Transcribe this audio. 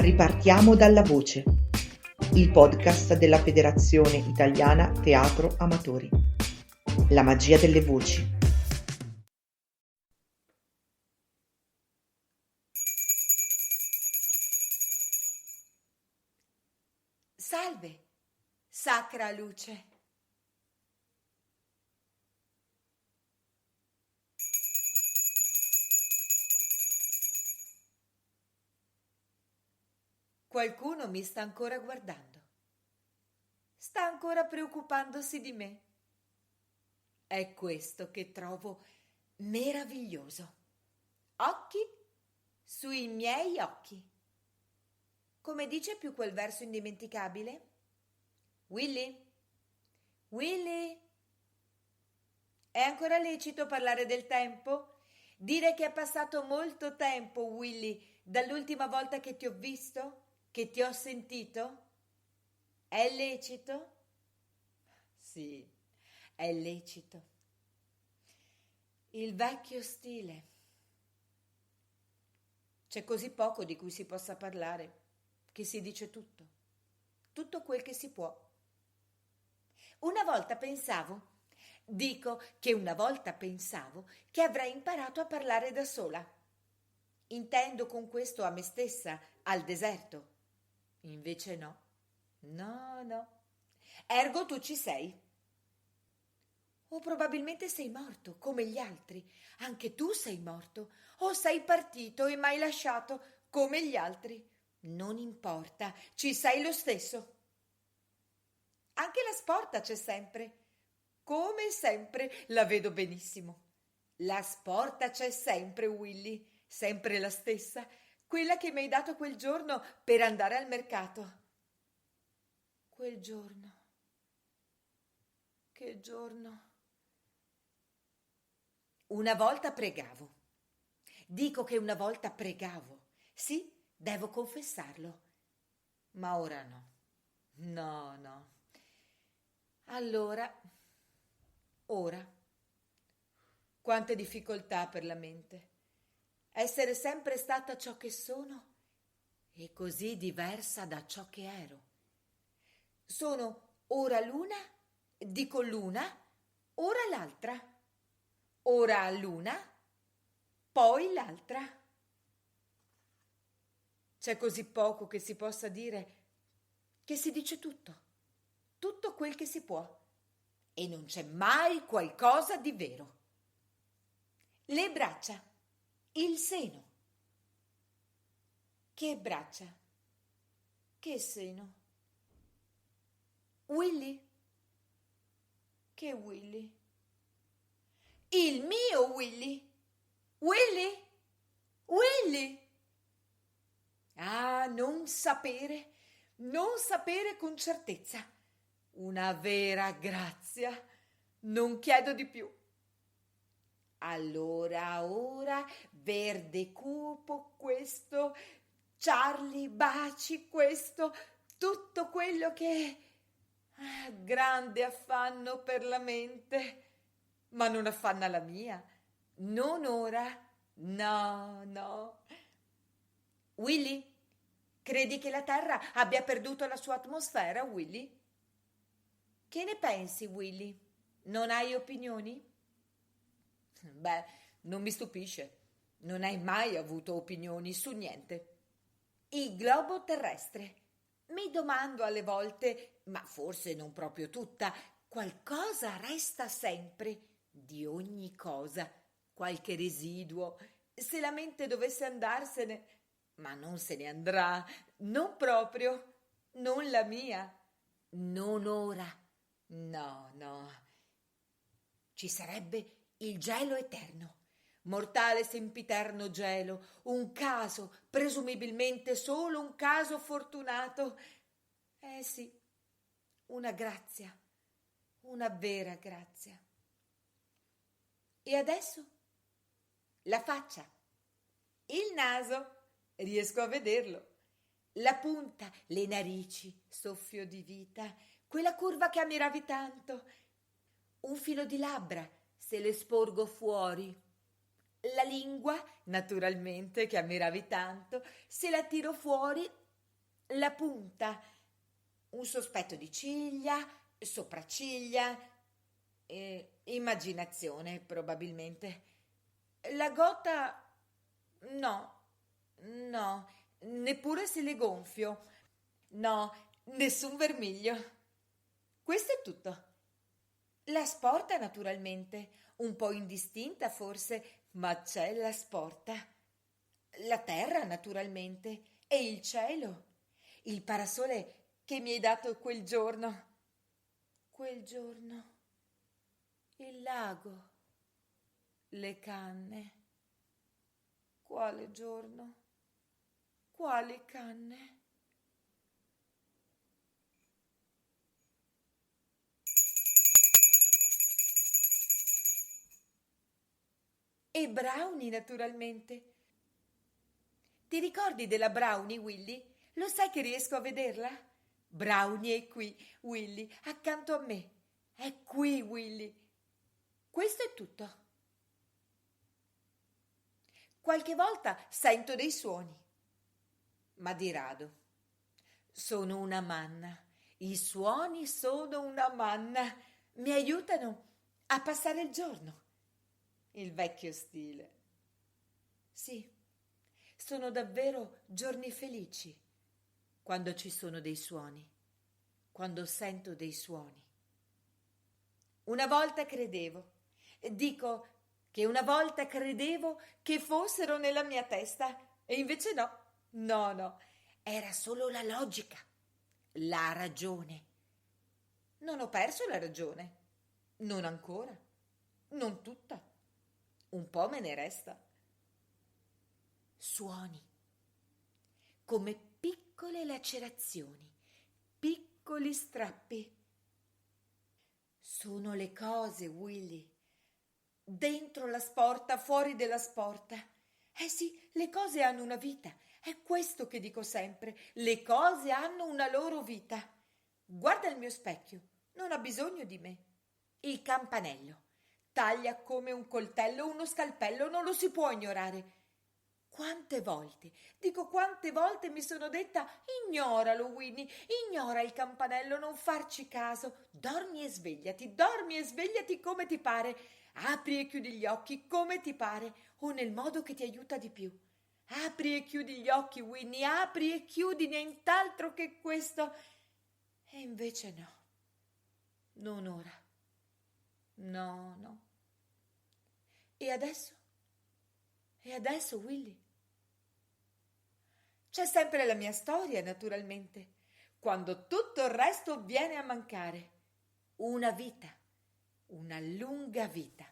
Ripartiamo dalla voce, il podcast della Federazione Italiana Teatro Amatori. La magia delle voci. Salve, sacra luce. Qualcuno mi sta ancora guardando. Sta ancora preoccupandosi di me. È questo che trovo meraviglioso. Occhi sui miei occhi. Come dice più quel verso indimenticabile? Willy? Willy? È ancora lecito parlare del tempo? Dire che è passato molto tempo, Willy, dall'ultima volta che ti ho visto? Che ti ho sentito? È lecito? Sì, è lecito. Il vecchio stile. C'è così poco di cui si possa parlare, che si dice tutto quel che si può. Una volta pensavo che avrei imparato a parlare da sola. Intendo con questo a me stessa, al deserto. Invece no. Ergo tu ci sei. O probabilmente sei morto, come gli altri. Anche tu sei morto. O sei partito e m'hai lasciato, come gli altri. Non importa, ci sei lo stesso. Anche la sporta c'è sempre. Come sempre, la vedo benissimo. La sporta c'è sempre, Willy. Sempre la stessa. Quella che mi hai dato quel giorno per andare al mercato. Quel giorno. Che giorno. Una volta pregavo. Dico che una volta pregavo. Sì, devo confessarlo. Ma ora no. No. Allora, ora. Quante difficoltà per la mente. Essere sempre stata ciò che sono e così diversa da ciò che ero. Sono ora l'una, dico l'una, ora l'altra. Ora l'una, poi l'altra. C'è così poco che si possa dire che si dice tutto quel che si può, e non c'è mai qualcosa di vero. Le braccia, il seno. Che braccia, che seno. Willy? Che Willy? Il mio Willy? Willy? Ah, non sapere con certezza. Una vera grazia. Non chiedo di più. Allora, ora, verde cupo questo, Charlie baci questo, tutto quello che... grande affanno per la mente, ma non affanna la mia. Non ora. No. Willy, credi che la Terra abbia perduto la sua atmosfera, Willy? Che ne pensi, Willy? Non hai opinioni? Beh, non mi stupisce. Non hai mai avuto opinioni su niente. Il globo terrestre. Mi domando alle volte, ma forse non proprio tutta, qualcosa resta sempre di ogni cosa, qualche residuo. Se la mente dovesse andarsene, ma non se ne andrà, non proprio, non la mia, non ora, no. Ci sarebbe il gelo eterno, mortale sempiterno gelo, un caso, presumibilmente solo un caso fortunato. Sì, una grazia, una vera grazia. E adesso? La faccia, il naso, riesco a vederlo, la punta, le narici, soffio di vita, quella curva che ammiravi tanto, un filo di labbra, se le sporgo fuori, la lingua, naturalmente, che ammiravi tanto, se la tiro fuori la punta, un sospetto di ciglia, sopracciglia, immaginazione probabilmente. La gota no, no, neppure se le gonfio. No, nessun vermiglio. Questo è tutto. La sporta, naturalmente, un po' indistinta forse, ma c'è la sporta. La terra, naturalmente, e il cielo, il parasole che mi hai dato quel giorno. Quel giorno. Il lago. Le canne. Quale giorno? Quali canne? E Brownie, naturalmente. Ti ricordi della Brownie, Willy? Lo sai che riesco a vederla? Brownie è qui, Willy, accanto a me. È qui, Willy. Questo è tutto. Qualche volta sento dei suoni, ma di rado. Sono una manna. I suoni sono una manna. Mi aiutano a passare il giorno. Il vecchio stile. Sì, sono davvero giorni felici quando ci sono dei suoni, quando sento dei suoni. Una volta credevo, dico che una volta credevo che fossero nella mia testa e invece no, no, era solo la logica, la ragione. Non ho perso la ragione, non ancora, non tutta, un po' me ne resta. Suoni, come piccole lacerazioni, piccoli strappi. Sono le cose, Willy. Dentro la sporta, fuori della sporta. Sì, le cose hanno una vita. È questo che dico sempre. Le cose hanno una loro vita. Guarda il mio specchio. Non ha bisogno di me. Il campanello. Taglia come un coltello, uno scalpello, non lo si può ignorare. Quante volte mi sono detta: ignoralo, Winnie, ignora il campanello, non farci caso. Dormi e svegliati come ti pare. Apri e chiudi gli occhi come ti pare o nel modo che ti aiuta di più. Apri e chiudi gli occhi, Winnie, apri e chiudi, nient'altro che questo. E invece no, non ora. No. E adesso? Willy? C'è sempre la mia storia, naturalmente, quando tutto il resto viene a mancare. Una vita, una lunga vita.